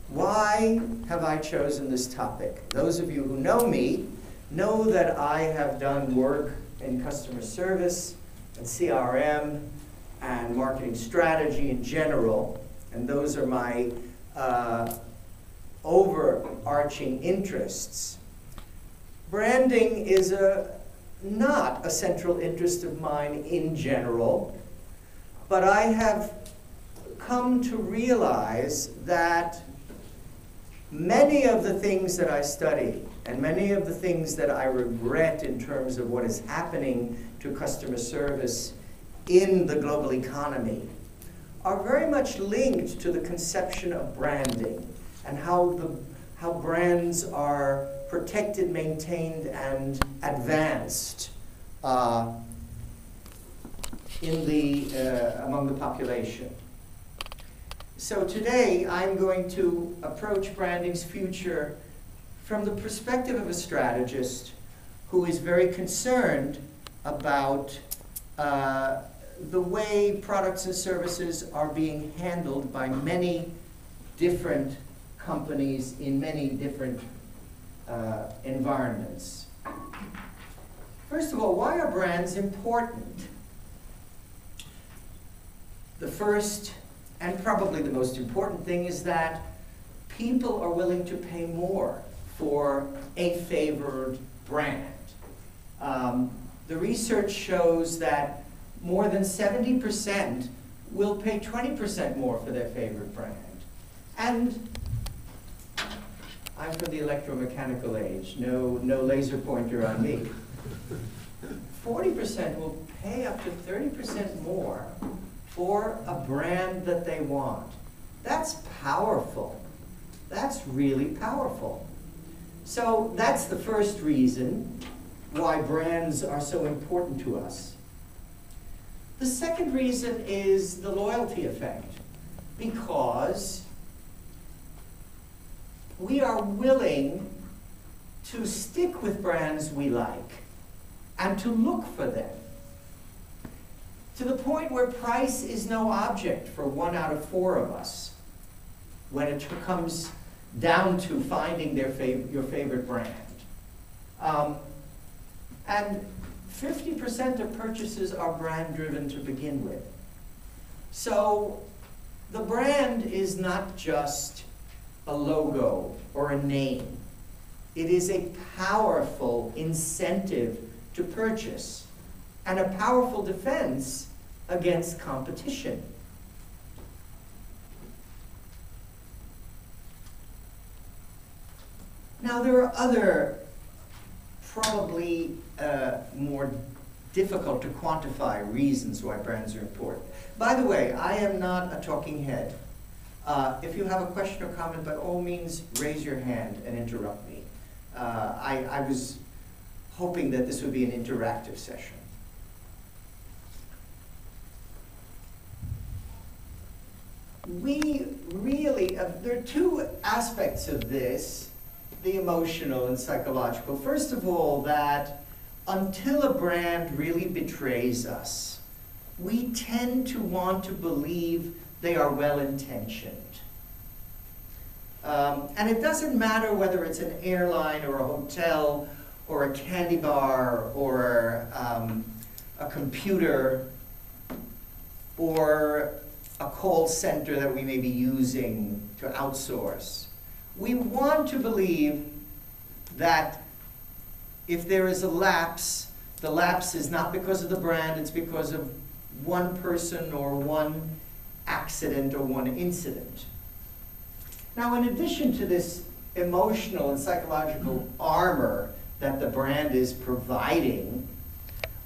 Why have I chosen this topic? Those of you who know me know that I have done work in customer service and CRM and marketing strategy in general, and those are my overarching interests. Branding is not a central interest of mine in general, but I have come to realize that many of the things that I study and many of the things that I regret in terms of what is happening to customer service in the global economy are very much linked to the conception of branding and how brands are protected, maintained, and advanced among the population. So today I'm going to approach branding's future from the perspective of a strategist who is very concerned about the way products and services are being handled by many different companies in many different environments. First of all, why are brands important? The first and probably the most important thing is that people are willing to pay more for a favored brand. The research shows that more than 70% will pay 20% more for their favorite brand. And I'm from the electromechanical age, no laser pointer on me. 40% will pay up to 30% more for a brand that they want. That's powerful. That's really powerful. So that's the first reason why brands are so important to us. The second reason is the loyalty effect, because we are willing to stick with brands we like and to look for them, to the point where price is no object for 1 out of 4 of us when it comes down to finding your favorite brand. And 50% of purchases are brand driven to begin with. So the brand is not just a logo or a name. It is a powerful incentive to purchase and a powerful defense against competition. Now, there are other, probably more difficult to quantify reasons why brands are important. By the way, I am not a talking head. If you have a question or comment, by all means, raise your hand and interrupt me. I was hoping that this would be an interactive session. We really, there are 2 aspects of this, the emotional and psychological. First of all, that until a brand really betrays us, we tend to want to believe they are well-intentioned. And it doesn't matter whether it's an airline or a hotel or a candy bar or a computer or a call center that we may be using to outsource. We want to believe that if there is a lapse, the lapse is not because of the brand, it's because of one person or one accident or one incident. Now, in addition to this emotional and psychological armor that the brand is providing,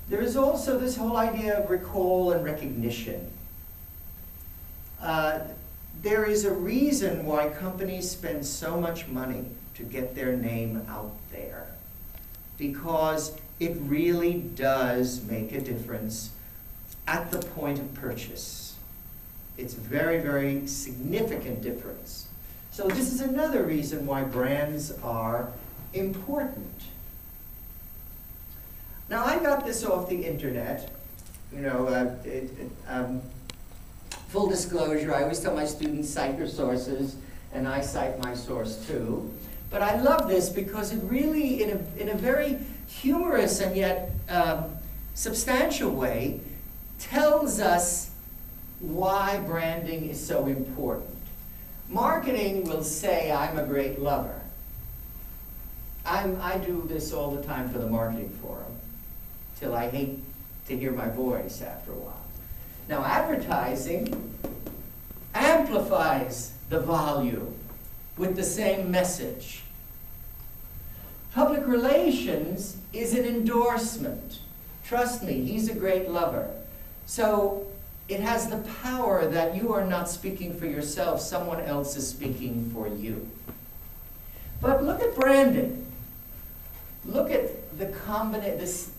there is also this whole idea of recall and recognition. There is a reason why companies spend so much money to get their name out there, because it really does make a difference at the point of purchase. It's a very, very significant difference. So this is another reason why brands are important. Now, I got this off the internet. You know, full disclosure, I always tell my students, cite your sources. and I cite my source too. But I love this because it really, in a very humorous and yet substantial way, tells us why branding is so important. Marketing will say, I'm a great lover. I do this all the time for the marketing forum, till I hate to hear my voice after a while. Now, advertising amplifies the volume with the same message. Public relations is an endorsement. Trust me, he's a great lover. So it has the power that you are not speaking for yourself, someone else is speaking for you. But look at branding. Look at the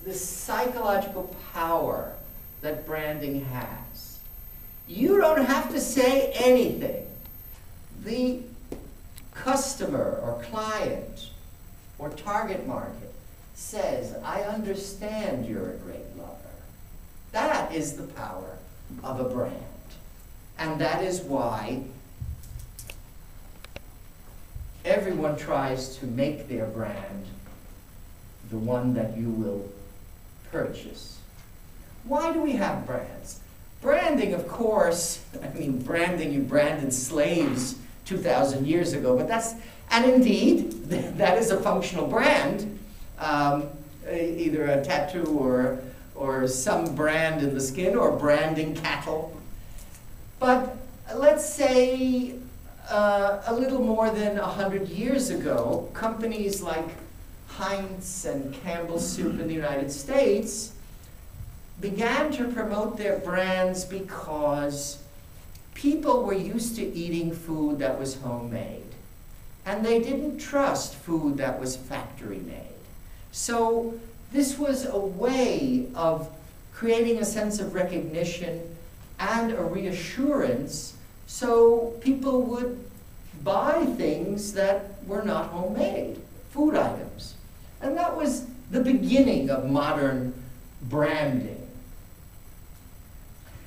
this psychological power that branding has. You don't have to say anything. The customer or client or target market says, I understand you're a great lover. That is the power of a brand. And that is why everyone tries to make their brand the one that you will purchase. Why do we have brands? Branding, of course, I mean, branding, you branded slaves 2,000 years ago, but that's, and indeed, that is a functional brand, either a tattoo or some brand in the skin, or branding cattle. But let's say a little more than 100 years ago, companies like Heinz and Campbell's Soup in the United States began to promote their brands because people were used to eating food that was homemade, and they didn't trust food that was factory made. So this was a way of creating a sense of recognition and a reassurance, so people would buy things that were not homemade, food items. And that was the beginning of modern branding.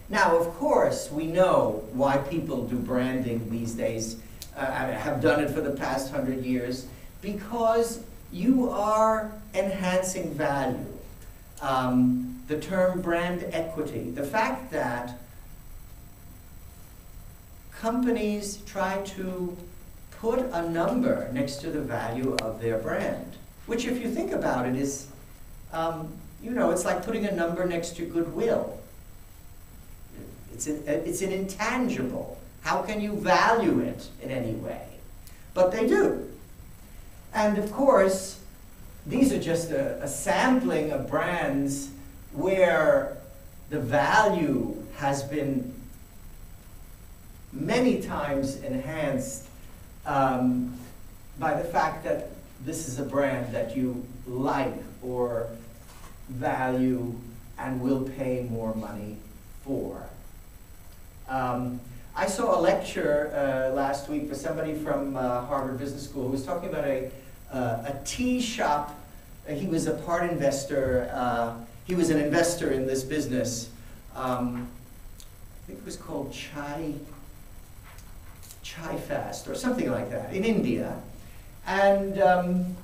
Now, of course, we know why people do branding these days, have done it for the past 100 years, because you are enhancing value. The term brand equity, the fact that companies try to put a number next to the value of their brand, which, if you think about it, is, you know, it's like putting a number next to goodwill. It's an intangible. How can you value it in any way? But they do. And of course, these are just a sampling of brands where the value has been many times enhanced by the fact that this is a brand that you like or value and will pay more money for. I saw a lecture last week for somebody from Harvard Business School who was talking about a tea shop. He was a part investor. He was an investor in this business. I think it was called Chai Fast or something like that in India. And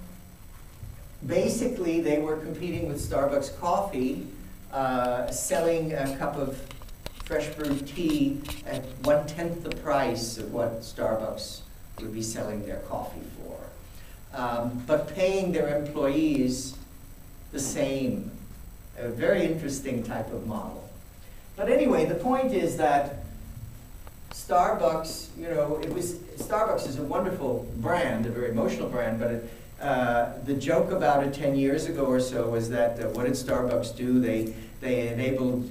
basically they were competing with Starbucks coffee, selling a cup of fresh brewed tea at 1/10 the price of what Starbucks would be selling their coffee for, but paying their employees the same. A very interesting type of model. But anyway, the point is that Starbucks, you know, Starbucks is a wonderful brand, a very emotional brand, but the joke about it 10 years ago or so was that what did Starbucks do? They enabled,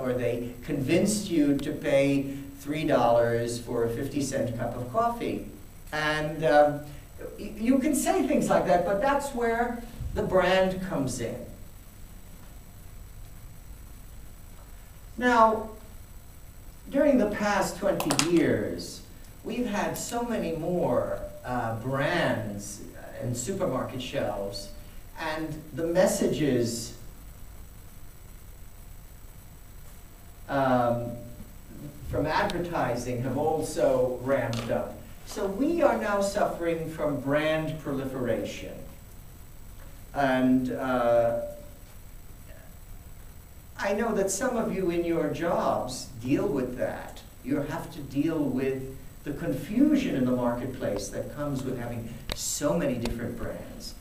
or they convinced you to pay $3 for a 50-cent cup of coffee. And you can say things like that, but that's where the brand comes in. Now, during the past 20 years, we've had so many more brands and supermarket shelves, and the messages from advertising have also ramped up. So we are now suffering from brand proliferation. And I know that some of you in your jobs deal with that. You have to deal with the confusion in the marketplace that comes with having so many different brands.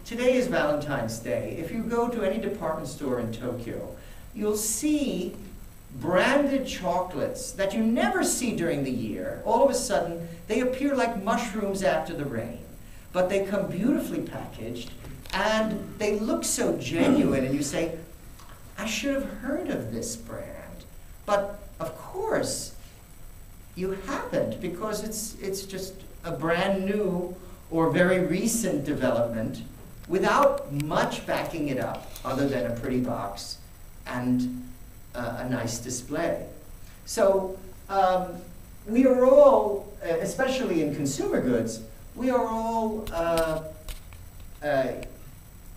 Today is Valentine's Day. If you go to any department store in Tokyo, you'll see branded chocolates that you never see during the year. All of a sudden, they appear like mushrooms after the rain. But they come beautifully packaged, and they look so genuine, and you say, I should have heard of this brand. But of course, you haven't, because it's just a brand new or very recent development without much backing it up other than a pretty box and a nice display. So we are all, especially in consumer goods, we are all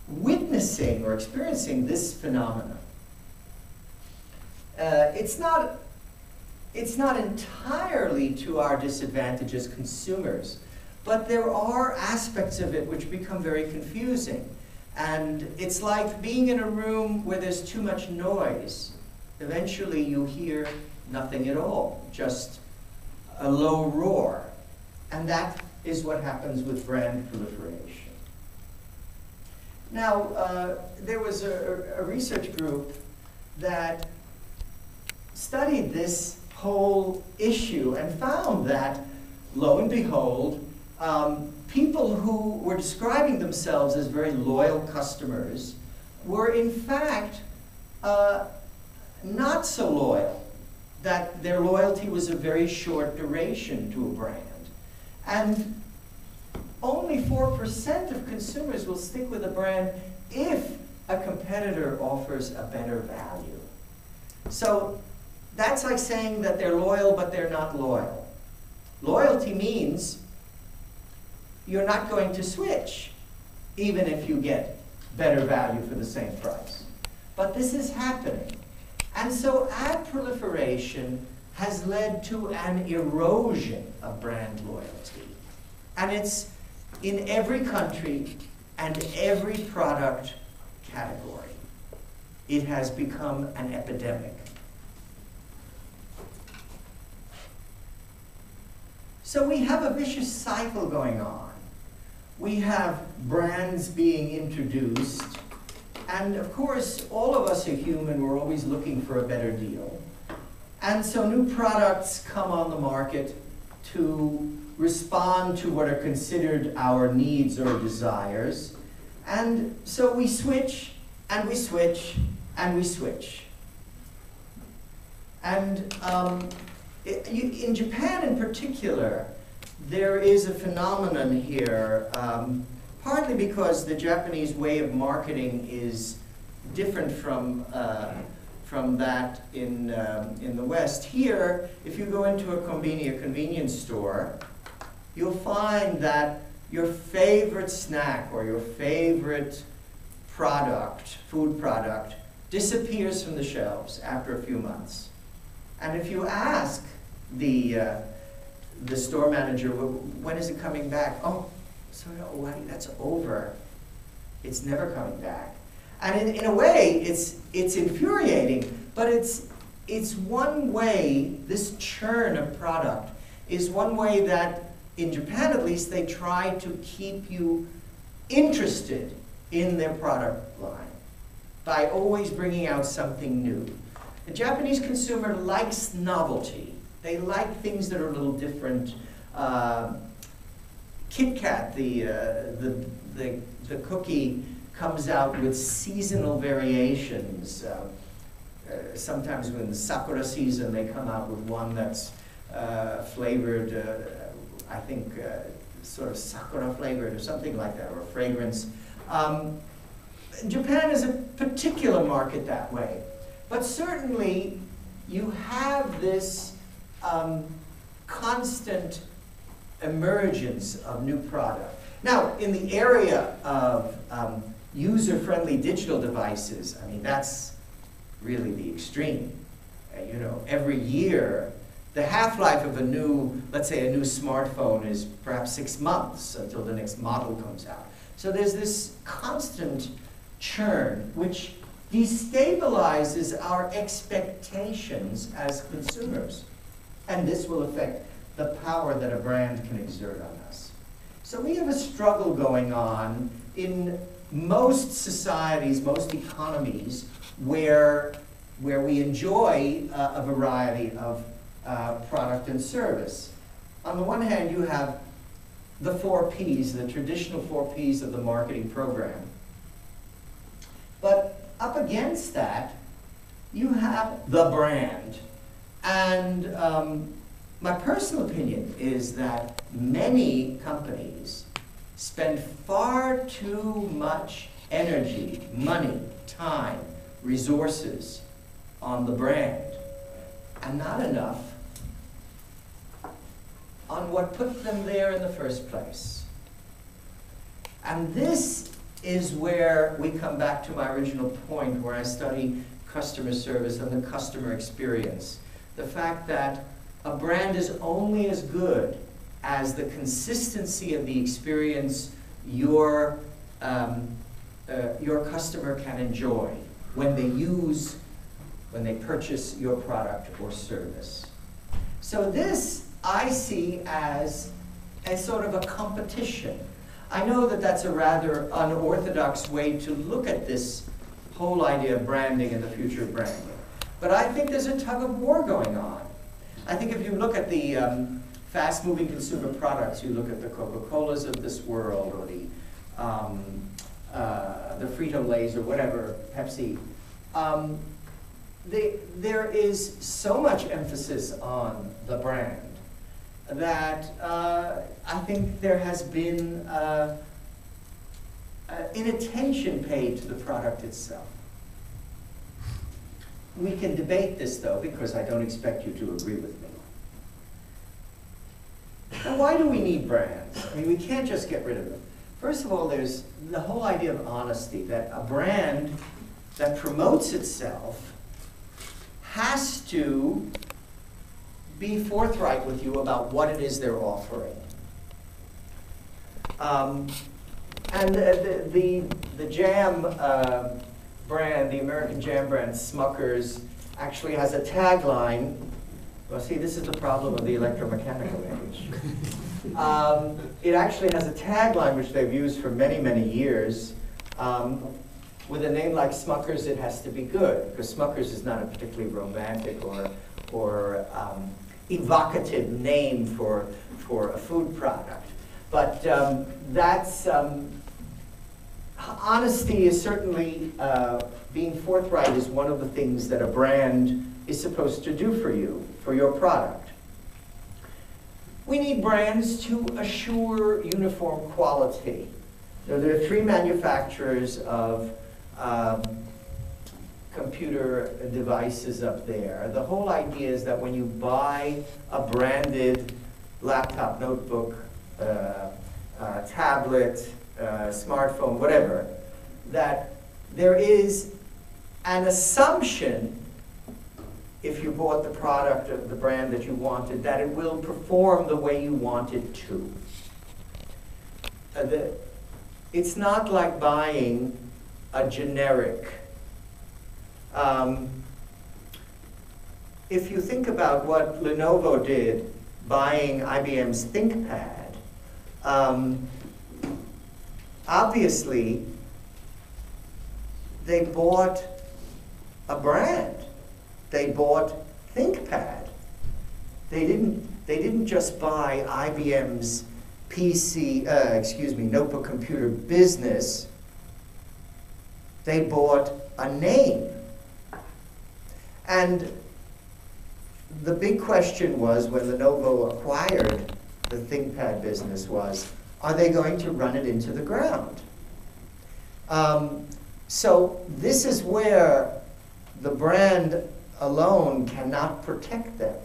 witnessing or experiencing this phenomenon. It's not entirely to our disadvantage as consumers, but there are aspects of it which become very confusing. And it's like being in a room where there's too much noise. Eventually you hear nothing at all, just a low roar. And that is what happens with brand proliferation. Now, there was a research group that studied this whole issue and found that, lo and behold, people who were describing themselves as very loyal customers were in fact not so loyal, that their loyalty was a very short duration to a brand. And only 4% of consumers will stick with a brand if a competitor offers a better value. So that's like saying that they're loyal, but they're not loyal. Loyalty means you're not going to switch, even if you get better value for the same price. But this is happening. And so ad proliferation has led to an erosion of brand loyalty. And it's in every country and every product category. It has become an epidemic. So we have a vicious cycle going on. We have brands being introduced, and of course, all of us are human. We're always looking for a better deal. And so new products come on the market to respond to what are considered our needs or desires. And so we switch, and we switch, and we switch. And in Japan in particular, there is a phenomenon here, partly because the Japanese way of marketing is different from that in the West. Here, if you go into a convenience store, you'll find that your favorite snack or your favorite product, food product, disappears from the shelves after a few months. And if you ask the store manager, well, when is it coming back? Oh, sorry, that's over. It's never coming back. And in a way, it's infuriating, but it's one way, this churn of product is one way that, in Japan at least, they try to keep you interested in their product line by always bringing out something new. The Japanese consumer likes novelty. They like things that are a little different. Kit Kat, the cookie, comes out with seasonal variations. Sometimes when the sakura season, they come out with one that's flavored, I think, sort of sakura flavored or something like that, or a fragrance. Japan is a particular market that way. But certainly, you have this constant emergence of new product. Now, in the area of user-friendly digital devices, I mean, that's really the extreme. You know, every year The half-life of a new, let's say a new smartphone is perhaps 6 months until the next model comes out. So there's this constant churn which destabilizes our expectations as consumers. And this will affect the power that a brand can exert on us. So we have a struggle going on in most societies, most economies, where we enjoy a variety of product and service. On the one hand, you have the 4 Ps, the traditional 4 Ps of the marketing program. But up against that, you have the brand. And my personal opinion is that many companies spend far too much energy, money, time, resources on the brand, and not enough on what put them there in the first place. And this is where we come back to my original point where I study customer service and the customer experience. The fact that a brand is only as good as the consistency of the experience your customer can enjoy when they purchase your product or service. So this I see as a sort of a competition. I know that that's a rather unorthodox way to look at this whole idea of branding and the future of branding. But I think there's a tug of war going on. I think if you look at the fast-moving consumer products, you look at the Coca-Colas of this world, or the Frito-Lays or whatever, Pepsi, there is so much emphasis on the brand that I think there has been inattention paid to the product itself. We can debate this, though, because I don't expect you to agree with me. Now, why do we need brands? I mean, we can't just get rid of them. First of all, there's the whole idea of honesty, that a brand that promotes itself has to be forthright with you about what it is they're offering. And the jam brand, the American jam brand, Smucker's, actually has a tagline. Well, see, this is the problem of the electromechanical age. It actually has a tagline which they've used for many, many years. With a name like Smucker's, it has to be good, because Smucker's is not a particularly romantic or evocative name for a food product. But honesty is certainly, being forthright is one of the things that a brand is supposed to do for you, for your product. We need brands to assure uniform quality. So there are 3 manufacturers of computer devices up there. The whole idea is that when you buy a branded laptop, notebook, tablet, smartphone, whatever, that there is an assumption, if you bought the product of the brand that you wanted, that it will perform the way you want it to. It's not like buying a generic. If you think about what Lenovo did buying IBM's ThinkPad, obviously they bought a brand. They bought ThinkPad. They didn't just buy IBM's notebook computer business. They bought a name. And the big question was, when Lenovo acquired the ThinkPad business, was, are they going to run it into the ground? So this is where the brand alone cannot protect them.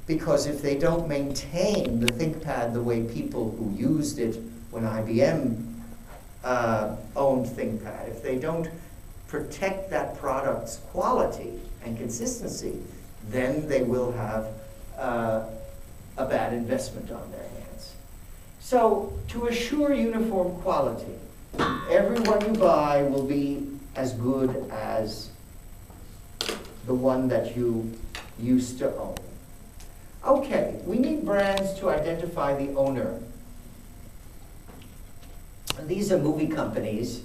Because if they don't maintain the ThinkPad the way people who used it when IBM owned ThinkPad, if they don't protect that product's quality and consistency, then they will have a bad investment on their hands. So, to assure uniform quality, every one you buy will be as good as the one that you used to own. Okay, we need brands to identify the owner. And these are movie companies,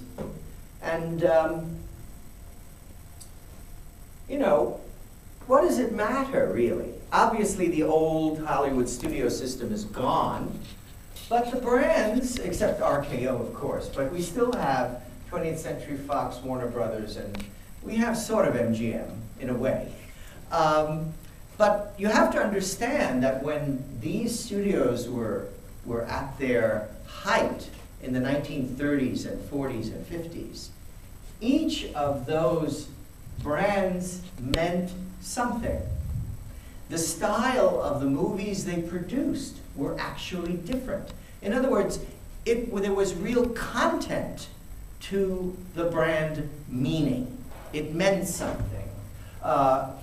and you know, what does it matter, really? Obviously, the old Hollywood studio system is gone, but the brands, except RKO, of course, but we still have 20th Century Fox, Warner Brothers, and we have sort of MGM, in a way. But you have to understand that when these studios were at their height in the 1930s and 40s and 50s, each of those brands meant something. The style of the movies they produced were actually different. In other words, there was real content to the brand meaning. It meant something.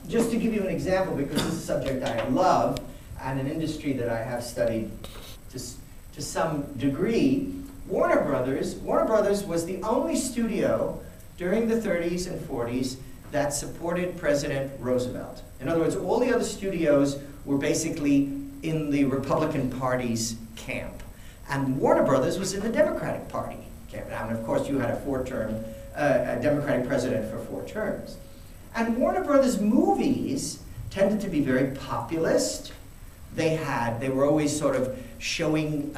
Just to give you an example, because this is a subject I love and an industry that I have studied to some degree, Warner Brothers was the only studio during the 30s and 40s that supported President Roosevelt. In other words, all the other studios were basically in the Republican Party's camp. And Warner Brothers was in the Democratic Party camp. And of course, you had a Democratic president for 4 terms. And Warner Brothers movies tended to be very populist. They were always sort of showing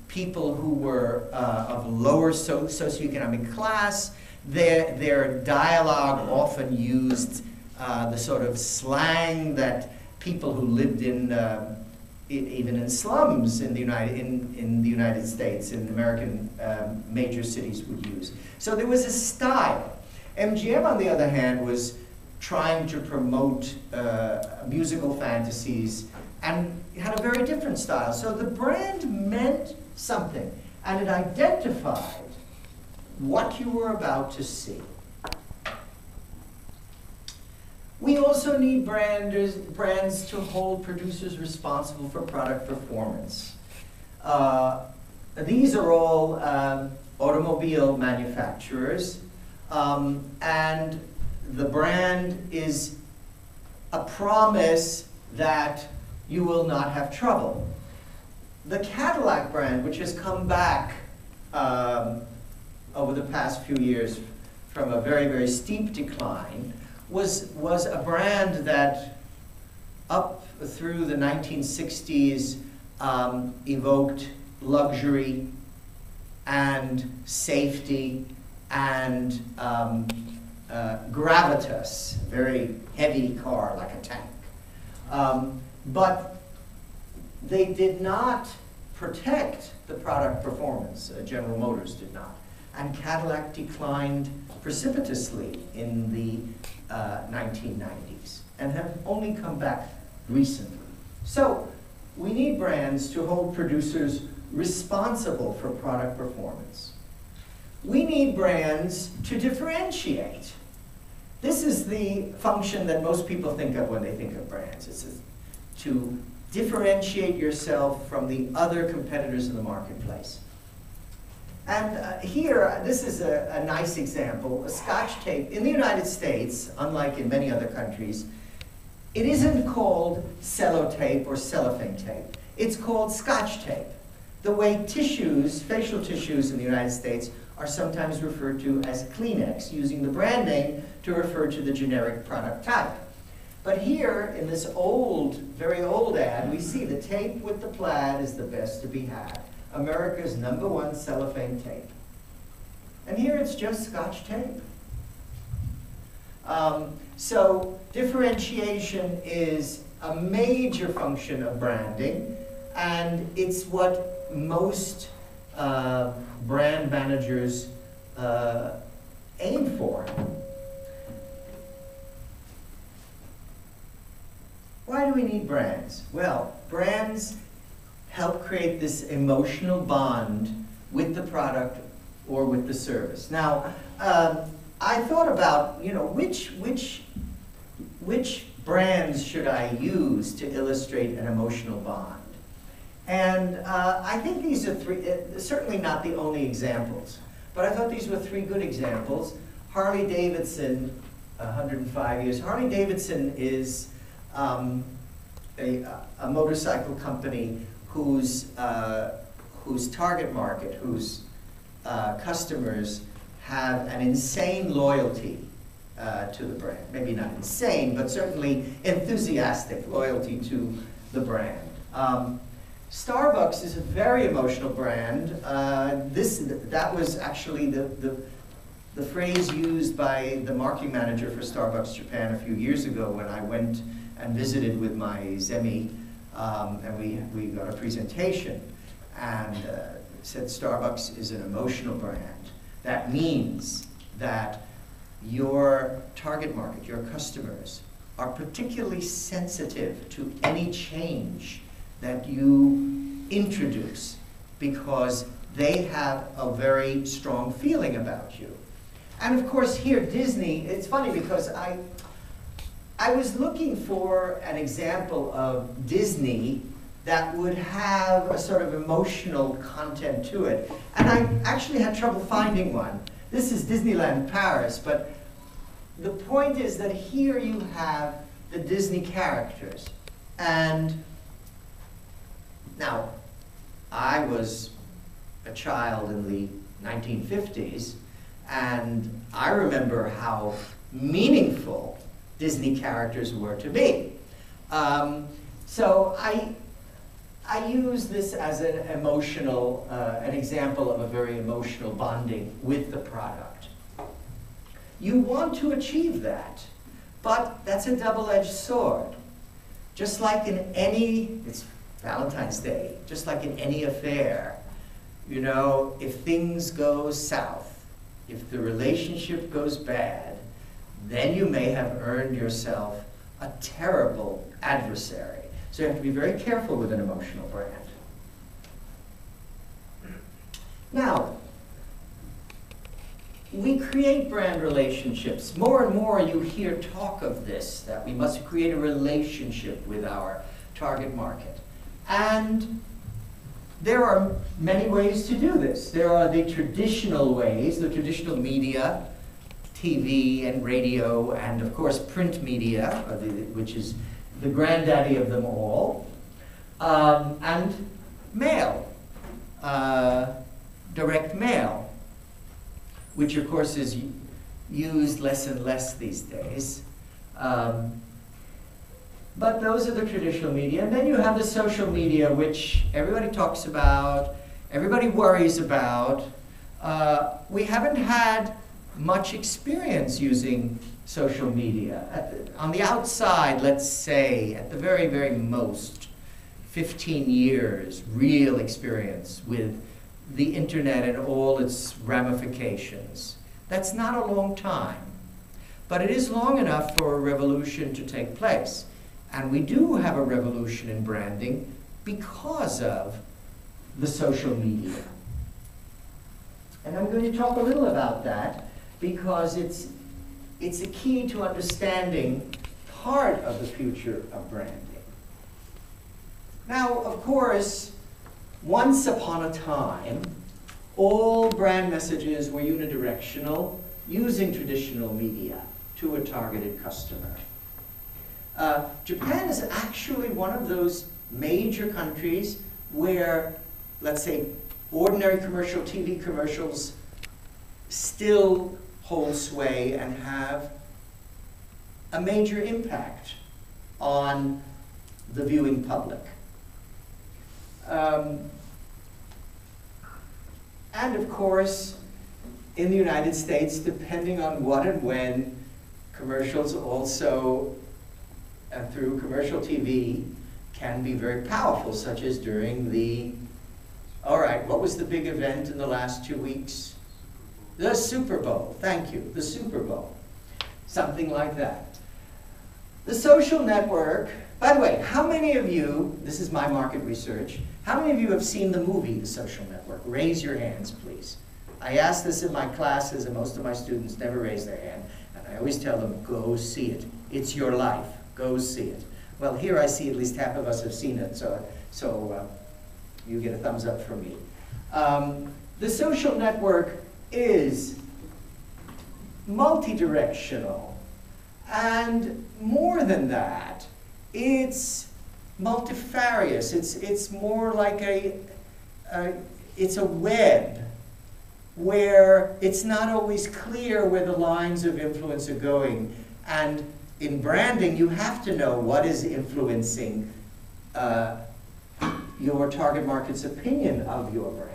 people who were of lower socioeconomic class. Their dialogue often used the sort of slang that people who lived in even in slums in the United States, in American major cities would use. So there was a style. MGM, on the other hand, was trying to promote musical fantasies and had a very different style. So the brand meant something, and it identified what you were about to see. We also need brands to hold producers responsible for product performance. These are all automobile manufacturers, and the brand is a promise that you will not have trouble. The Cadillac brand, which has come back over the past few years from a very, very steep decline, was a brand that up through the 1960s evoked luxury and safety and gravitas, very heavy car like a tank. But they did not protect the product performance. General Motors did not. And Cadillac declined precipitously in the 1990s and have only come back recently. So we need brands to hold producers responsible for product performance. We need brands to differentiate. This is the function that most people think of when they think of brands. It's to differentiate yourself from the other competitors in the marketplace. And here, this is a nice example. A Scotch tape in the United States, unlike in many other countries, it isn't called sellotape or cellophane tape. It's called Scotch tape. The way tissues, facial tissues in the United States, are sometimes referred to as Kleenex, using the brand name to refer to the generic product type. But here, in this old, very old ad, we see the tape with the plaid is the best to be had. America's #1 cellophane tape. And here it's just Scotch tape. So differentiation is a major function of branding, and it's what most brand managers aim for. Why do we need brands? Well, brands help create this emotional bond with the product or with the service. Now, I thought about, which brands should I use to illustrate an emotional bond? And I think these are three, certainly not the only examples, but I thought these were three good examples. Harley Davidson, 105 years. Harley Davidson is a motorcycle company whose target market, whose customers have an insane loyalty to the brand. Maybe not insane, but certainly enthusiastic loyalty to the brand. Starbucks is a very emotional brand. That was actually the phrase used by the marketing manager for Starbucks Japan a few years ago when I went and visited with my zemi, and we got a presentation, and said Starbucks is an emotional brand. That means that your target market, your customers, are particularly sensitive to any change that you introduce because they have a very strong feeling about you. And of course here, Disney, it's funny because I was looking for an example of Disney that would have a sort of emotional content to it. And I actually had trouble finding one. This is Disneyland Paris, but the point is that here you have the Disney characters. And now, I was a child in the 1950s, and I remember how meaningful Disney characters were to me. So I use this as an emotional, an example of a very emotional bonding with the product. You want to achieve that, but that's a double-edged sword. Just like in any, it's Valentine's Day, just like in any affair, you know, if things go south, if the relationship goes bad, then you may have earned yourself a terrible adversary. So you have to be very careful with an emotional brand. Now, we create brand relationships. More and more you hear talk of this, that we must create a relationship with our target market. And there are many ways to do this. There are the traditional ways, the traditional media, TV and radio, and of course print media, which is the granddaddy of them all, and mail, direct mail, which of course is used less and less these days. But those are the traditional media. And then you have the social media, which everybody talks about, everybody worries about. We haven't had much experience using social media. On the outside, let's say, at the very, very most, 15 years real experience with the internet and all its ramifications. That's not a long time, but it is long enough for a revolution to take place. And we do have a revolution in branding because of the social media. And I'm going to talk a little about that because it's a key to understanding part of the future of branding. Now, of course, once upon a time, all brand messages were unidirectional, using traditional media to a targeted customer. Japan is actually one of those major countries where, let's say, ordinary commercial TV commercials still hold sway and have a major impact on the viewing public. And of course, in the United States, depending on what and when, commercials also, through commercial TV, can be very powerful, such as during the, all right, what was the big event in the last 2 weeks? The Super Bowl, thank you, the Super Bowl. Something like that. The social network, by the way, how many of you, this is my market research, how many of you have seen the movie, The Social Network? Raise your hands, please. I ask this in my classes, and most of my students never raise their hand, and I always tell them, go see it. It's your life. Go see it. Well, here I see at least half of us have seen it, so you get a thumbs up from me. The social network is multi-directional, and more than that, it's multifarious. It's more like it's a web where it's not always clear where the lines of influence are going. And in branding, you have to know what is influencing your target market's opinion of your brand.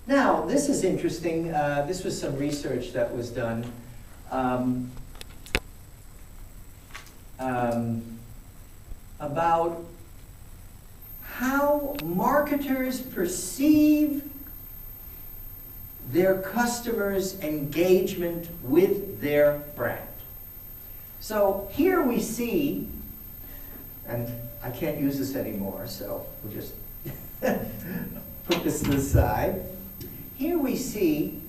Now, this is interesting. This was some research that was done about how marketers perceive their customers' engagement with their brand. So here we see, and I can't use this anymore, so we'll just put this to the side. Here we see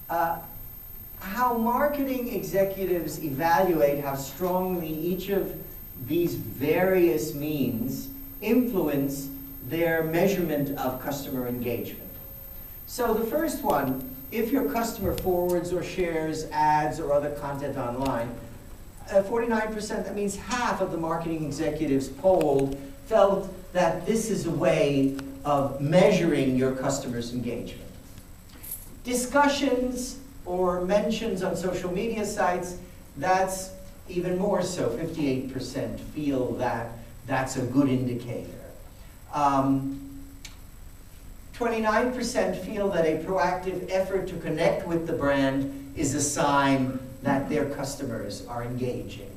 how marketing executives evaluate how strongly each of these various means influence their measurement of customer engagement. So the first one, if your customer forwards or shares ads or other content online, 49%, that means half of the marketing executives polled felt that this is a way of measuring your customer's engagement. Discussions or mentions on social media sites, that's even more so. 58% feel that that's a good indicator. 29% feel that a proactive effort to connect with the brand is a sign that their customers are engaging.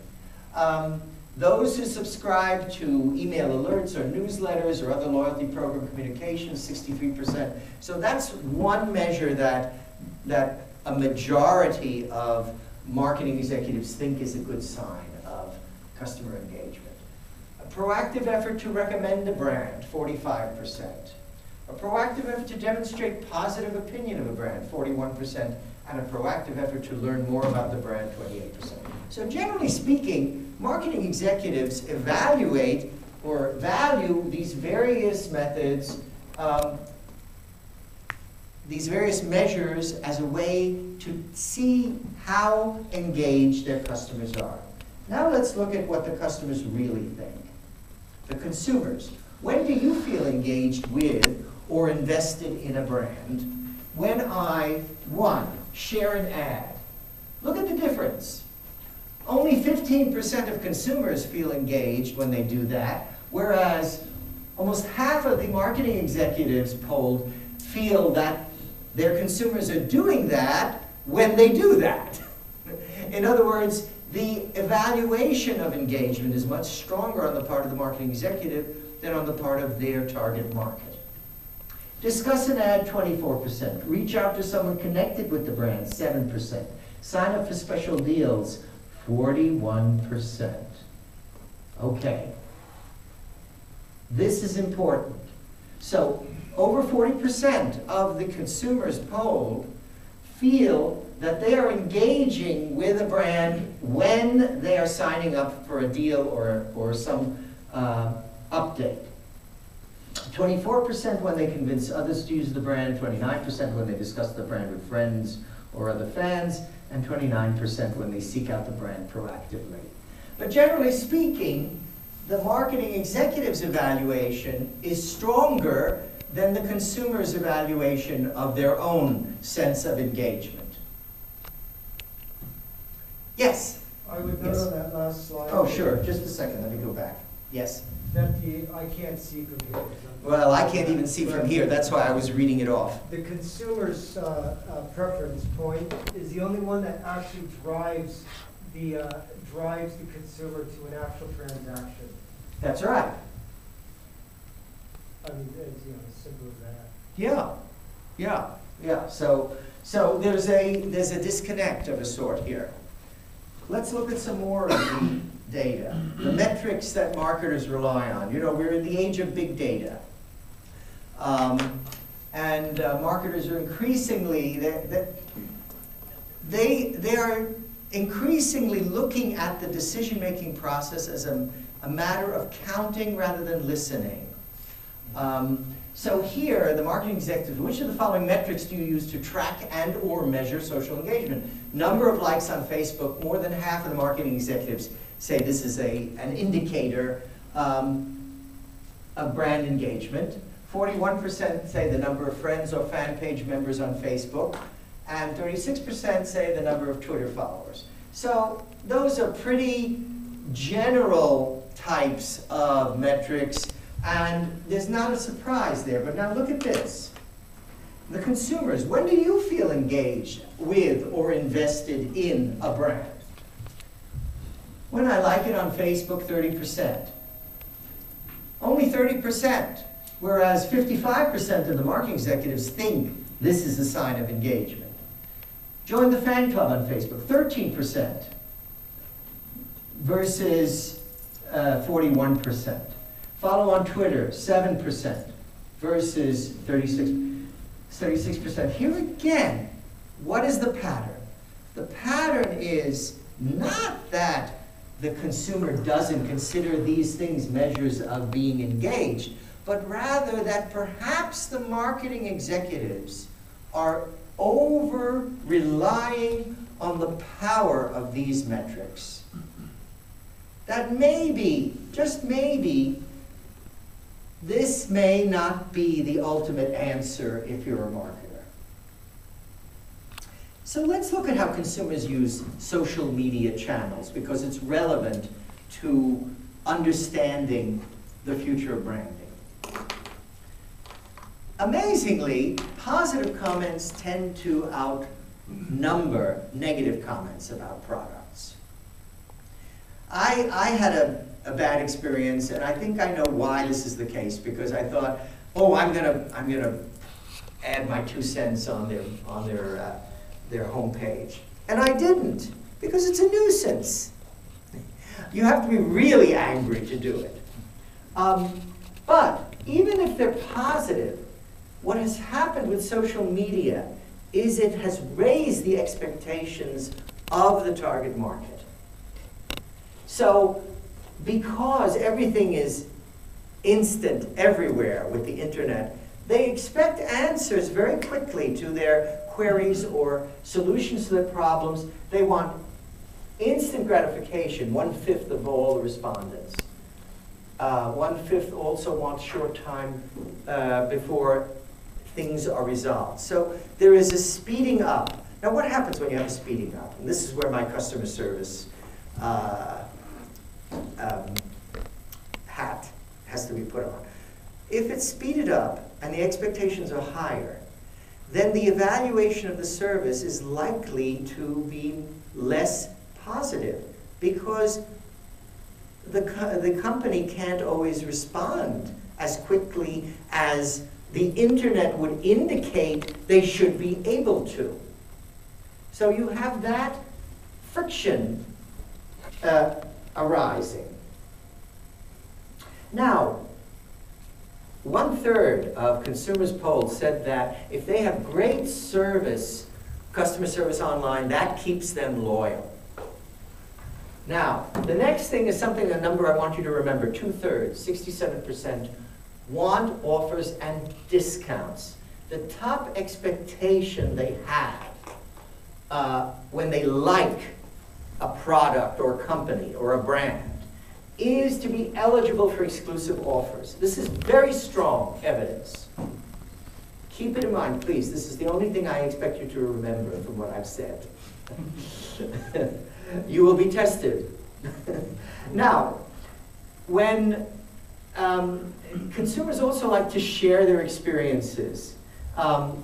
Those who subscribe to email alerts or newsletters or other loyalty program communications, 63%. So that's one measure that a majority of marketing executives think is a good sign of customer engagement. A proactive effort to recommend a brand, 45%. A proactive effort to demonstrate positive opinion of a brand, 41%. And a proactive effort to learn more about the brand, 28%. So generally speaking, marketing executives evaluate or value these various methods, these various measures as a way to see how engaged their customers are. Now let's look at what the customers really think. The consumers. When do you feel engaged with or invested in a brand? When I, one, share an ad. Look at the difference. Only 15% of consumers feel engaged when they do that, whereas almost half of the marketing executives polled feel that their consumers are doing that when they do that. In other words, the evaluation of engagement is much stronger on the part of the marketing executive than on the part of their target market. Discuss an ad, 24%. Reach out to someone connected with the brand, 7%. Sign up for special deals, 41%. Okay. This is important. So over 40% of the consumers polled feel that they are engaging with a brand when they are signing up for a deal or some update. 24% when they convince others to use the brand, 29% when they discuss the brand with friends or other fans, and 29% when they seek out the brand proactively. But generally speaking, the marketing executive's evaluation is stronger than the consumer's evaluation of their own sense of engagement. Yes? I would note on that last slide. Oh, sure. Just a second. Let me go back. Yes? That I can't see from here. Well, I can't even see from here. That's why I was reading it off. The consumer's preference point is the only one that actually drives the consumer to an actual transaction. That's right. I mean, it's, as simple as that. Yeah. So there's a disconnect of a sort here. Let's look at some more of the data, the metrics that marketers rely on. We're in the age of big data. Marketers are increasingly, they are increasingly looking at the decision-making process as a matter of counting rather than listening. So here, the marketing executives, which of the following metrics do you use to track and or measure social engagement? Number of likes on Facebook. More than half of the marketing executives say this is an indicator of brand engagement. 41% say the number of friends or fan page members on Facebook, and 36% say the number of Twitter followers. So those are pretty general types of metrics, and there's not a surprise there. But now look at this. The consumers, when do you feel engaged with or invested in a brand? When I like it on Facebook, 30%. Only 30%, whereas 55% of the marketing executives think this is a sign of engagement. Join the fan club on Facebook, 13% versus 41%. Follow on Twitter, 7% versus 36%. Here again, what is the pattern? The pattern is not that the consumer doesn't consider these things measures of being engaged, but rather that perhaps the marketing executives are over-relying on the power of these metrics. That maybe, just maybe, this may not be the ultimate answer if you're a marketer. So let's look at how consumers use social media channels, because it's relevant to understanding the future of branding. Amazingly, positive comments tend to outnumber negative comments about products. I had a bad experience, and I think I know why this is the case, because I thought, oh, I'm gonna add my 2 cents on their homepage. And I didn't, because it's a nuisance. You have to be really angry to do it. But even if they're positive, what has happened with social media is it has raised the expectations of the target market. So because everything is instant everywhere with the internet, they expect answers very quickly to their queries or solutions to their problems. They want instant gratification, 1/5 of all the respondents. 1/5 also want short time before things are resolved. So there is a speeding up. Now what happens when you have a speeding up? And this is where my customer service hat has to be put on. If it's speeded up and the expectations are higher, then the evaluation of the service is likely to be less positive, because the company can't always respond as quickly as the internet would indicate they should be able to. So you have that friction arising. Now, 1/3 of consumers polled said that if they have great service, customer service online, that keeps them loyal. Now, the next thing is something, a number I want you to remember. 2/3, 67%, want offers and discounts. The top expectation they have when they like a product or company or a brand is to be eligible for exclusive offers. This is very strong evidence. Keep it in mind, please. This is the only thing I expect you to remember from what I've said. You will be tested. Now, when consumers also like to share their experiences,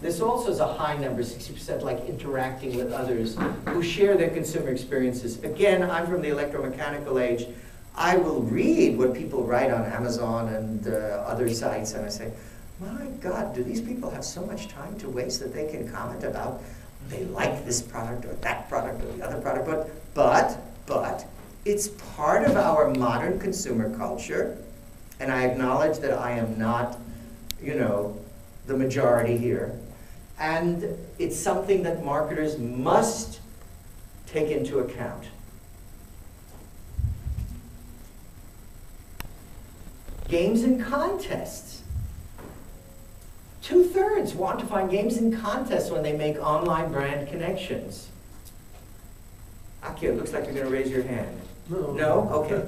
this also is a high number, 60% like interacting with others who share their consumer experiences. Again, I'm from the electromechanical age. I will read what people write on Amazon and other sites, and I say, my God, do these people have so much time to waste that they can comment about they like this product or that product or the other product? But it's part of our modern consumer culture, and I acknowledge that I am not, the majority here. And it's something that marketers must take into account. Games and contests. 2/3 want to find games and contests when they make online brand connections. Aki, it looks like you're going to raise your hand. No. No? Okay.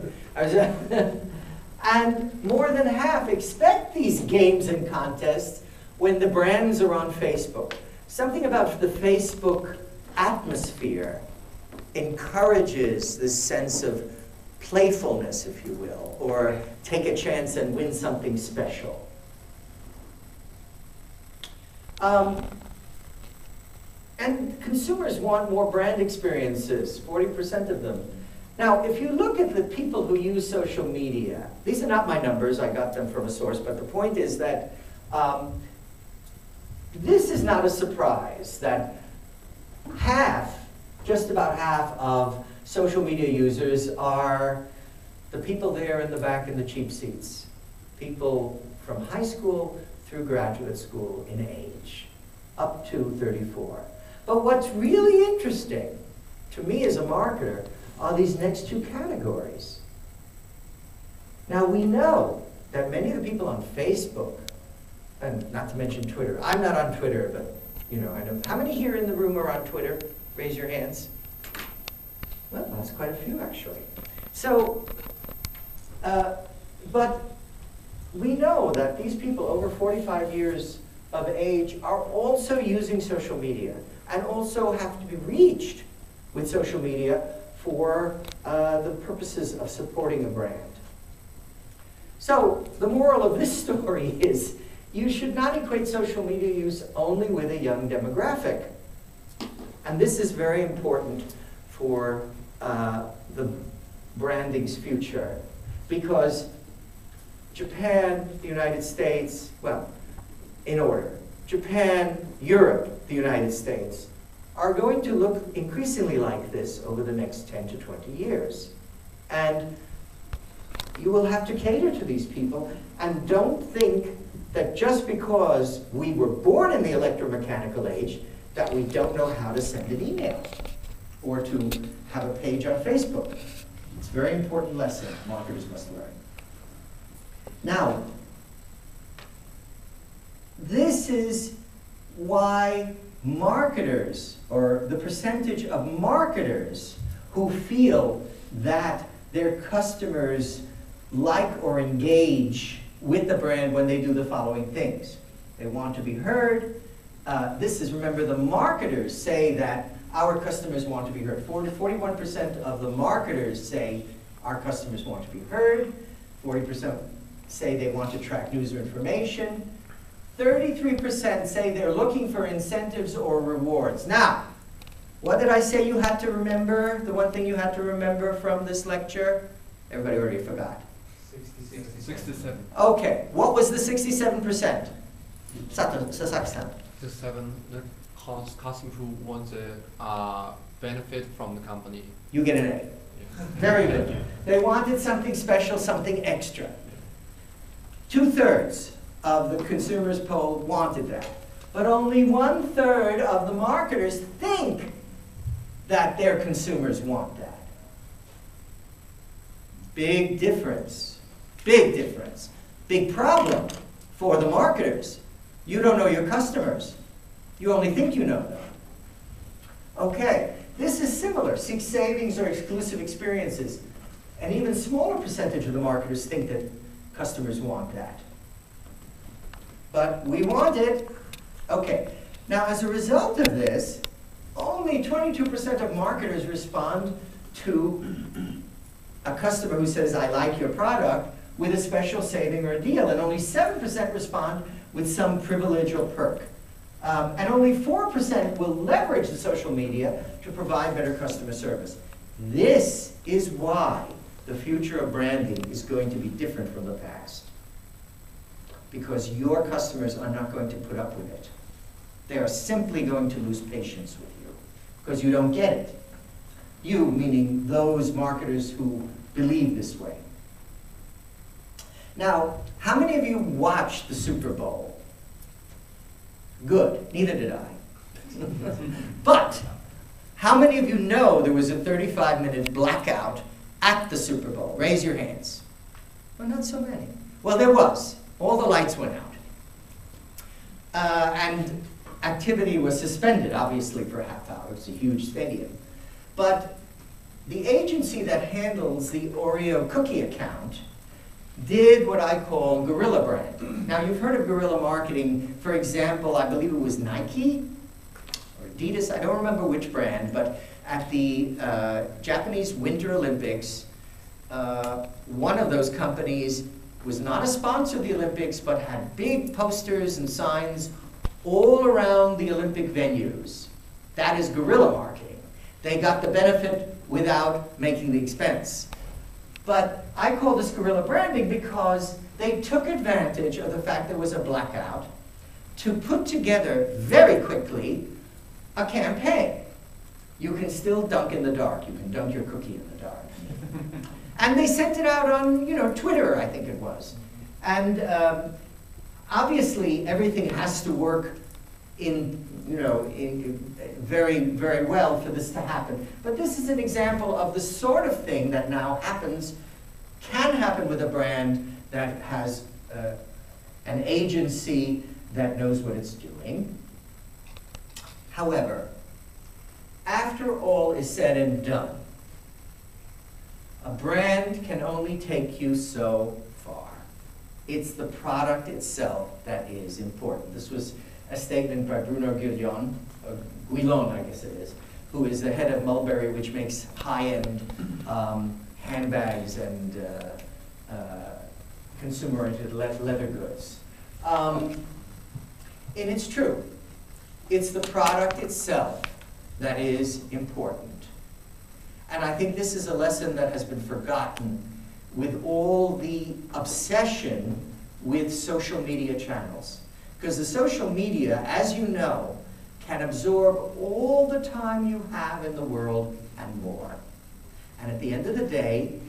And more than half expect these games and contests when the brands are on Facebook. Something about the Facebook atmosphere encourages this sense of playfulness, if you will, or take a chance and win something special. And consumers want more brand experiences, 40% of them. Now, if you look at the people who use social media, these are not my numbers, I got them from a source, but the point is that this is not a surprise that just about half of social media users are the people there in the back in the cheap seats. People from high school through graduate school in age, up to 34. But what's really interesting to me as a marketer are these next two categories. Now we know that many of the people on Facebook, and not to mention Twitter, I'm not on Twitter, but you know, I know. How many here in the room are on Twitter? Raise your hands. Well, that's quite a few actually. So, but we know that these people over 45 years of age are also using social media and also have to be reached with social media for the purposes of supporting a brand. So the moral of this story is you should not equate social media use only with a young demographic. And this is very important for the branding's future, because Japan, the United States, well, in order, Japan, Europe, the United States, are going to look increasingly like this over the next 10 to 20 years. And you will have to cater to these people, and don't think that just because we were born in the electromechanical age that we don't know how to send an email or to have a page on Facebook. It's a very important lesson marketers must learn. Now, this is why marketers, or the percentage of marketers who feel that their customers like or engage with the brand when they do the following things. They want to be heard. This is, remember, the marketers say that our customers want to be heard. 41% of the marketers say our customers want to be heard. 40% say they want to track news or information. 33% say they're looking for incentives or rewards. Now, what did I say you had to remember? The one thing you had to remember from this lecture? Everybody already forgot. 67. Okay, what was the 67%? Sasaki-san. 67, the customers who want a benefit from the company. You get an A. Yeah. Very good. They wanted something special, something extra. 2/3 of the consumers polled wanted that. But only 1/3 of the marketers think that their consumers want that. Big difference. Big difference. Big problem for the marketers. You don't know your customers. You only think you know them. Okay, this is similar. Seek savings or exclusive experiences. An even smaller percentage of the marketers think that customers want that. But we want it. Okay, now as a result of this, only 22% of marketers respond to a customer who says, I like your product, with a special saving or a deal, and only 7% respond with some privilege or perk. And only 4% will leverage the social media to provide better customer service. This is why the future of branding is going to be different from the past. Because your customers are not going to put up with it. They are simply going to lose patience with you because you don't get it. You, meaning those marketers who believe this way. Now, how many of you watched the Super Bowl? Good, neither did I. But How many of you know there was a 35-minute blackout at the Super Bowl? Raise your hands. Well, not so many. Well, there was. All the lights went out. And activity was suspended, obviously, for a half hour. It was a huge stadium. But the agency that handles the Oreo cookie account did what I call guerrilla branding. Now, you've heard of guerrilla marketing. For example, I believe it was Nike or Adidas, I don't remember which brand, but at the Japanese Winter Olympics, one of those companies was not a sponsor of the Olympics, but had big posters and signs all around the Olympic venues. That is guerrilla marketing. They got the benefit without making the expense. But I call this guerrilla branding because they took advantage of the fact there was a blackout to put together very quickly a campaign. You can still dunk in the dark. You can dunk your cookie in the dark. And they sent it out on, Twitter, I think it was. And obviously, everything has to work in very, very well for this to happen. But this is an example of the sort of thing that now can happen with a brand that has an agency that knows what it's doing. However, after all is said and done, a brand can only take you so far. It's the product itself that is important. This was a statement by Bruno Guillon, I guess it is, who is the head of Mulberry, which makes high-end handbags and consumer-oriented leather goods. And it's true. It's the product itself that is important. And I think this is a lesson that has been forgotten with all the obsession with social media channels. Because the social media, as you know, can absorb all the time you have in the world and more. And at the end of the day,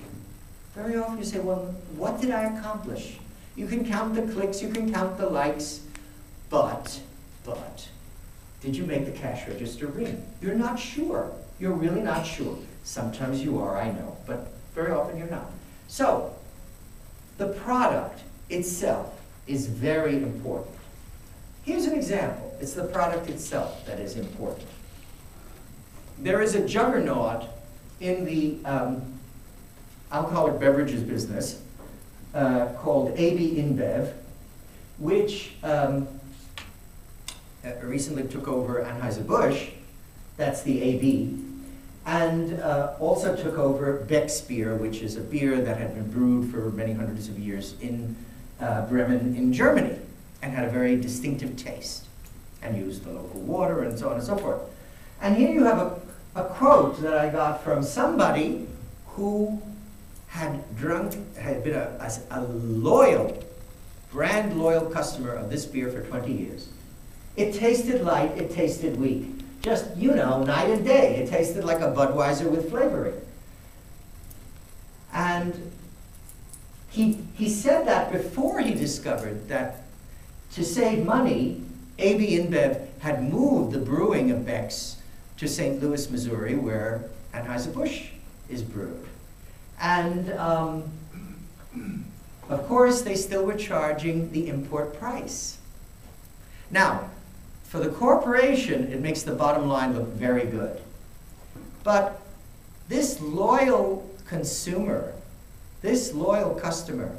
very often you say, well, what did I accomplish? You can count the clicks, you can count the likes, but, did you make the cash register ring? You're not sure. You're really not sure. Sometimes you are, I know, but very often you're not. So, the product itself is very important. Here's an example. It's the product itself that is important. There is a juggernaut in the alcoholic beverages business called AB InBev, which recently took over Anheuser-Busch, that's the AB, and also took over Beck's beer, which is a beer that had been brewed for many hundreds of years in Bremen in Germany, and had a very distinctive taste, and used the local water and so on and so forth. And here you have a quote that I got from somebody who had been a loyal, brand loyal customer of this beer for 20 years. It tasted light, it tasted weak. Just, night and day. It tasted like a Budweiser with flavoring. And he said that before he discovered that to save money, AB InBev had moved the brewing of Beck's to St. Louis, Missouri, where Anheuser-Busch is brewed. And of course, they still were charging the import price. Now, for the corporation, it makes the bottom line look very good. But this loyal consumer, this loyal customer,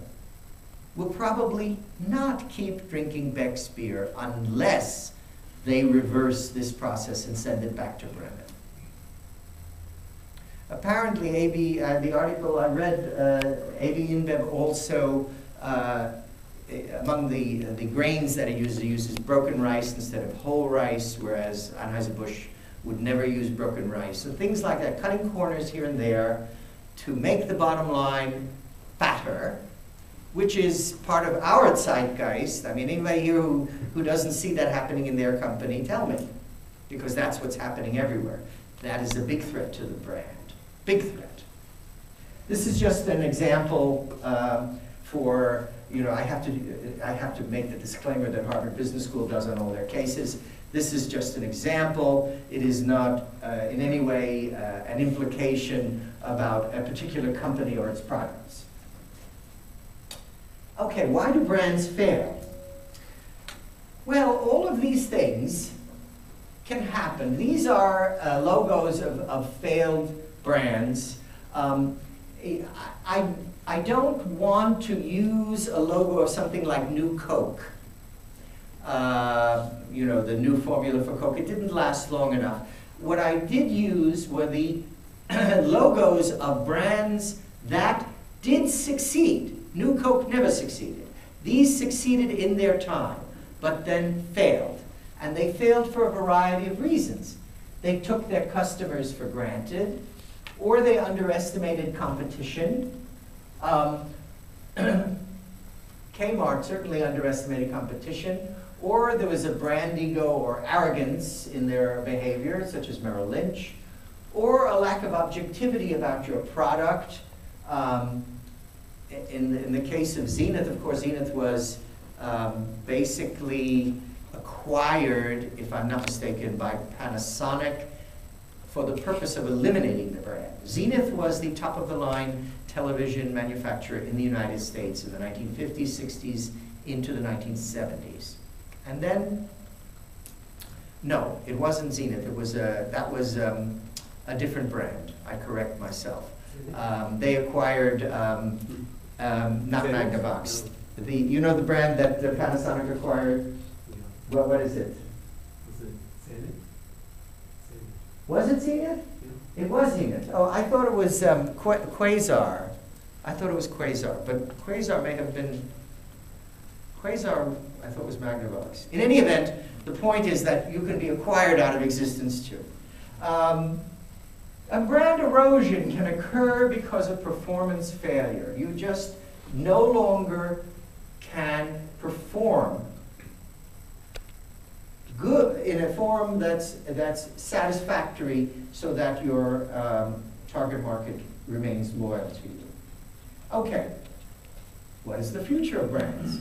will probably not keep drinking Beck's beer unless they reverse this process and send it back to Bremen. Apparently, the article I read, AB InBev also, among the grains that it uses broken rice instead of whole rice, whereas Anheuser-Busch would never use broken rice. So things like that, cutting corners here and there to make the bottom line fatter, which is part of our zeitgeist. I mean, anybody here who doesn't see that happening in their company, tell me, because that's what's happening everywhere. That is a big threat to the brand, big threat. This is just an example for you know, I have to make the disclaimer that Harvard Business School does on all their cases. This is just an example. It is not in any way an implication about a particular company or its products. Okay, why do brands fail? Well, all of these things can happen. These are logos of failed brands. I don't want to use a logo of something like New Coke. You know, the new formula for Coke. It didn't last long enough. What I did use were the logos of brands that did succeed. New Coke never succeeded. These succeeded in their time, but then failed. And they failed for a variety of reasons. They took their customers for granted, or they underestimated competition. Kmart certainly underestimated competition, or there was a brand ego or arrogance in their behavior, such as Merrill Lynch, or a lack of objectivity about your product. In the case of Zenith, of course, Zenith was basically acquired, if I'm not mistaken, by Panasonic for the purpose of eliminating the brand. Zenith was the top-of-the-line television manufacturer in the United States in the 1950s, 60s, into the 1970s. And then, no, it wasn't Zenith. It was that was a different brand. I correct myself. They acquired, not Magnavox. You know the brand that Panasonic acquired? Well, what is it? Was it Zenith? Yeah. It was Zenith. Oh, I thought it was Quasar. I thought it was Quasar, but Quasar may have been, Quasar I thought was Magnavox. In any event, the point is that you can be acquired out of existence too. A brand erosion can occur because of performance failure. You just no longer can perform good in a form that's satisfactory so that your target market remains loyal to you. Okay, what is the future of brands?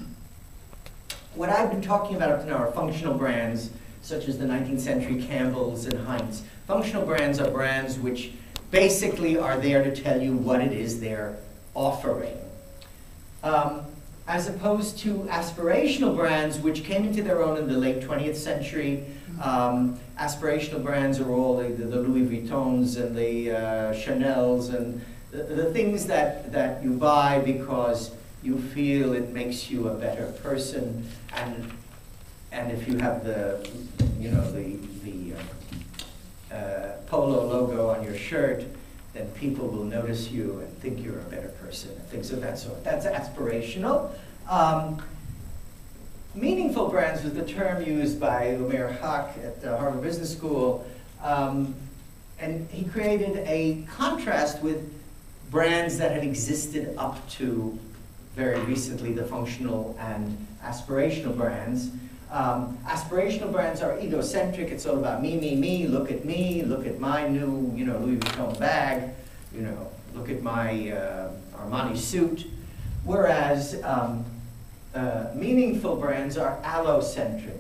What I've been talking about up to now are functional brands, such as the 19th century Campbell's and Heinz. Functional brands are brands which basically are there to tell you what it is they're offering. As opposed to aspirational brands, which came into their own in the late 20th century. Aspirational brands are all the Louis Vuittons and the Chanels and the things that you buy because you feel it makes you a better person, and if you have the polo logo on your shirt, then people will notice you and think you're a better person, and things of that sort. That's aspirational. Meaningful brands was the term used by Umair Haq at Harvard Business School, and he created a contrast with brands that had existed up to very recently, the functional and aspirational brands. Aspirational brands are egocentric. It's all about me, look at my new, Louis Vuitton bag, look at my Armani suit. Whereas meaningful brands are allocentric.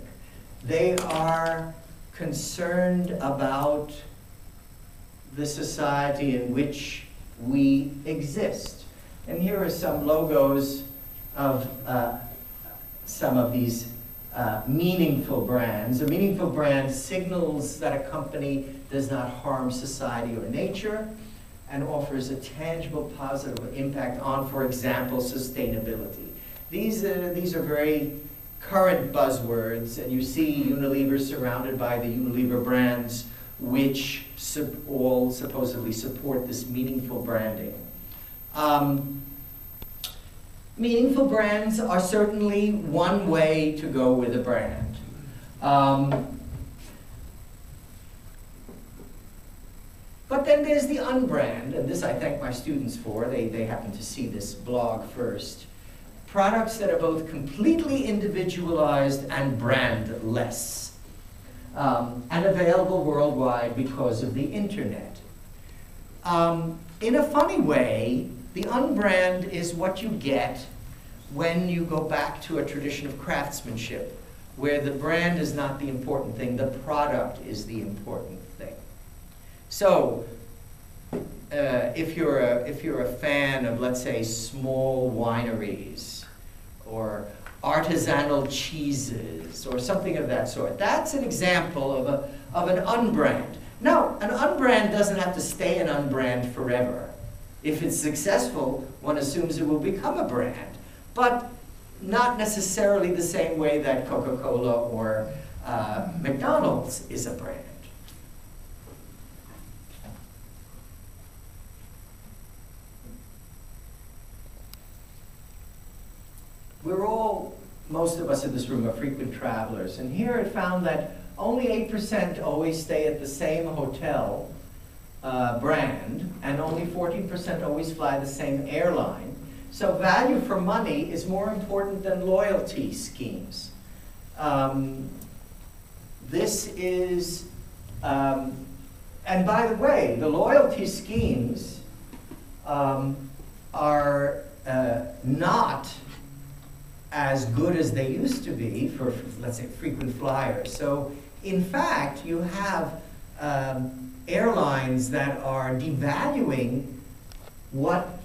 They are concerned about the society in which we exist. And here are some logos of some of these meaningful brands. A meaningful brand signals that a company does not harm society or nature and offers a tangible positive impact on, for example, sustainability. These are very current buzzwords, and you see Unilever surrounded by the Unilever brands, which all supposedly support this meaningful branding. Meaningful brands are certainly one way to go with a brand. But then there's the unbrand, and this I thank my students for. They happen to see this blog first. Products that are both completely individualized and brandless, and available worldwide because of the internet. In a funny way, the unbrand is what you get when you go back to a tradition of craftsmanship, where the brand is not the important thing, the product is the important thing. So, if you're a fan of, let's say, small wineries or artisanal cheeses or something of that sort, that's an example of an unbrand. Now, an unbrand doesn't have to stay an unbrand forever. If it's successful, one assumes it will become a brand, but not necessarily the same way that Coca-Cola or McDonald's is a brand. We're all, most of us in this room, are frequent travelers, and here it found that only 8% always stay at the same hotel brand, and only 14% always fly the same airline. So value for money is more important than loyalty schemes. This is, and by the way, the loyalty schemes are not as good as they used to be for, let's say, frequent flyers. So in fact, you have airlines that are devaluing what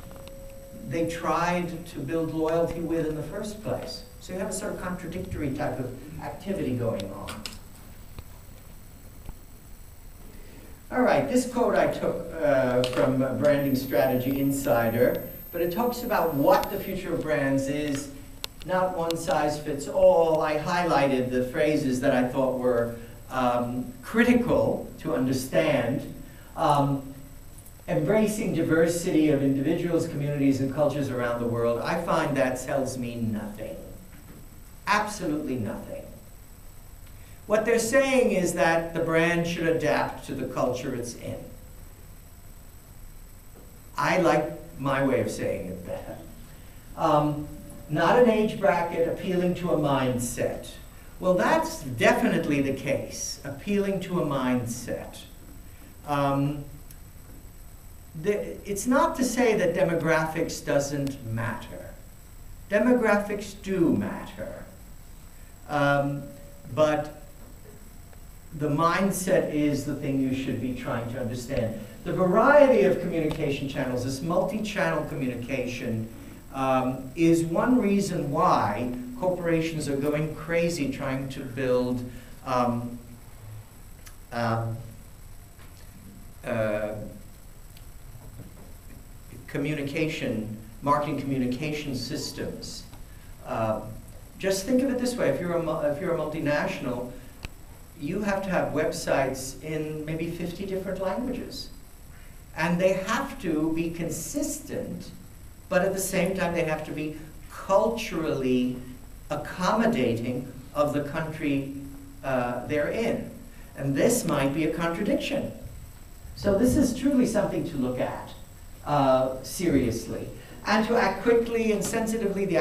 they tried to build loyalty with in the first place. So you have a sort of contradictory type of activity going on. All right, this quote I took from Branding Strategy Insider, but it talks about what the future of brands is. Not one size fits all. I highlighted the phrases that I thought were critical to understand. Embracing diversity of individuals, communities, and cultures around the world. I find that tells me nothing. Absolutely nothing. What they're saying is that the brand should adapt to the culture it's in. I like my way of saying it better. Not an age bracket, appealing to a mindset. Well, that's definitely the case, appealing to a mindset. It's not to say that demographics doesn't matter. Demographics do matter. But the mindset is the thing you should be trying to understand. The variety of communication channels, this multi-channel communication, is one reason why corporations are going crazy trying to build marketing communication systems. Just think of it this way: if you're a multinational, you have to have websites in maybe 50 different languages, and they have to be consistent. But at the same time, they have to be culturally accommodating of the country they're in. And this might be a contradiction. So this is truly something to look at seriously. And to act quickly and sensitively, the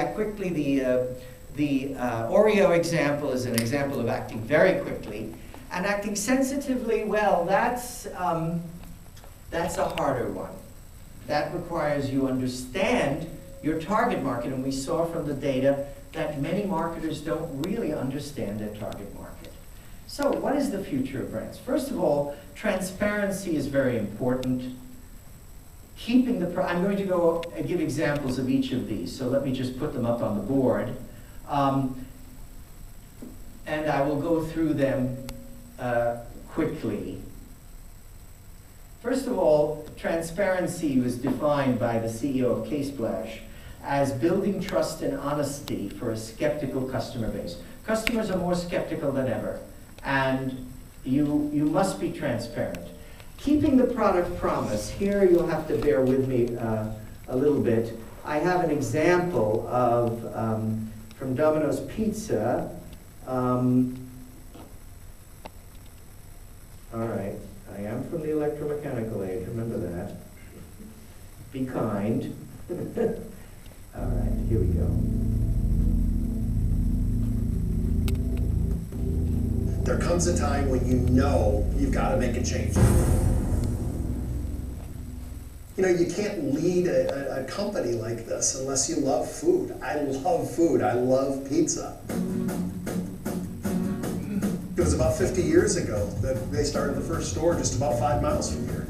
Oreo example is an example of acting very quickly. And acting sensitively, well, that's a harder one. That requires you understand your target market, and we saw from the data that many marketers don't really understand their target market. So what is the future of brands? First of all, transparency is very important. I'm going to go give examples of each of these, so let me just put them up on the board. And I will go through them quickly. First of all, transparency was defined by the CEO of K-Splash as building trust and honesty for a skeptical customer base. Customers are more skeptical than ever, and you must be transparent. Keeping the product promise. Here you'll have to bear with me a little bit. I have an example of, from Domino's Pizza. All right. I am from the electromechanical age, remember that. Be kind. All right, here we go. There comes a time when you know you've got to make a change. You know, you can't lead a company like this unless you love food. I love food. I love pizza. It was about 50 years ago that they started the first store just about 5 miles from here.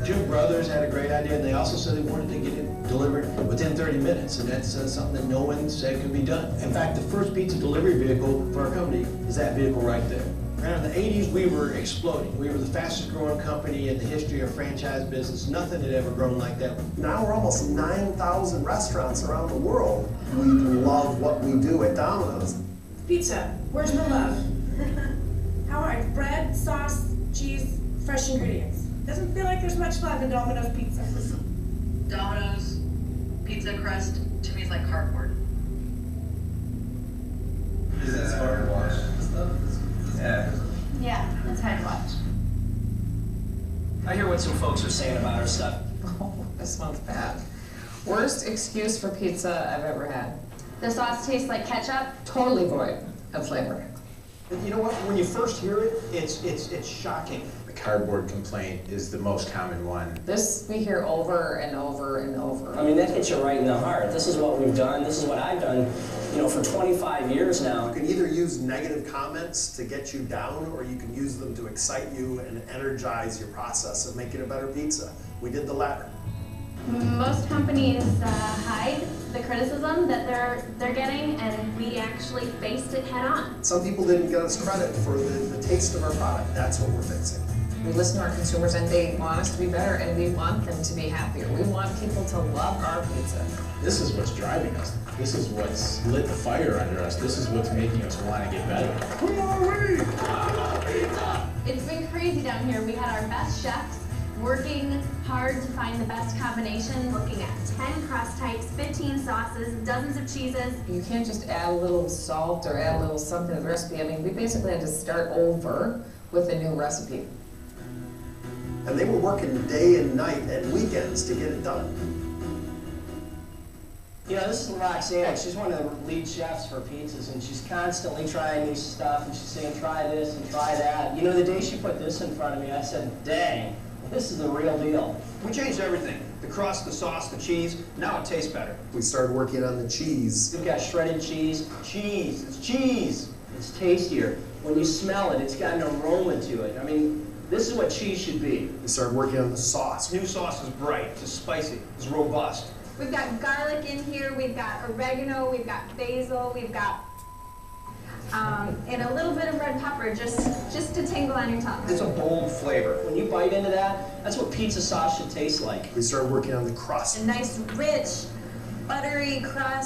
Two brothers had a great idea, and they also said they wanted to get it delivered within 30 minutes, and that's something that no one said could be done. In fact, the first pizza delivery vehicle for our company is that vehicle right there. Around the 80s, we were exploding. We were the fastest growing company in the history of franchise business. Nothing had ever grown like that. Now we're almost 9,000 restaurants around the world. We love what we do at Domino's. Pizza, where's the love? How are it? Bread, sauce, cheese, fresh ingredients. Doesn't feel like there's much love in Domino's pizza. Domino's pizza crust to me is like cardboard. Is it hard to watch stuff? Yeah, it's hard to watch. I hear what some folks are saying about our stuff. Oh, this smells bad. Worst excuse for pizza I've ever had. The sauce tastes like ketchup. Totally void of flavor. You know what? When you first hear it, it's shocking. The cardboard complaint is the most common one. This we hear over and over and over. I mean, that hits you right in the heart. This is what we've done. This is what I've done, you know, for 25 years now. You can either use negative comments to get you down, or you can use them to excite you and energize your process and make it a better pizza. We did the latter. Most companies hide the criticism that they're getting, and we actually faced it head on. Some people didn't get us credit for the taste of our product. That's what we're fixing. We listen to our consumers and they want us to be better and we want them to be happier. We want people to love our pizza. This is what's driving us. This is what's lit the fire under us. This is what's making us want to get better. Who are we? It's been crazy down here. We had our best chefs working hard to find the best combination, looking at 10 crust types, 15 sauces, dozens of cheeses. You can't just add a little salt or add a little something to the recipe. I mean, we basically had to start over with a new recipe. And they were working day and night and weekends to get it done. You know, this is Roxanne. She's one of the lead chefs for pizzas, and she's constantly trying new stuff, and she's saying, try this and try that. You know, the day she put this in front of me, I said, dang, this is the real deal. We changed everything. The crust, the sauce, the cheese. Now it tastes better. We started working on the cheese. We've got shredded cheese. Cheese, it's cheese. It's tastier. When you smell it, it's got an aroma to it. I mean, this is what cheese should be. We started working on the sauce. New sauce is bright, it's spicy, it's robust. We've got garlic in here, we've got oregano, we've got basil, we've got and a little bit of red pepper just to tingle on your tongue. It's a bold flavor. When you bite into that, that's what pizza sauce should taste like. We started working on the crust. A nice, rich, buttery crust.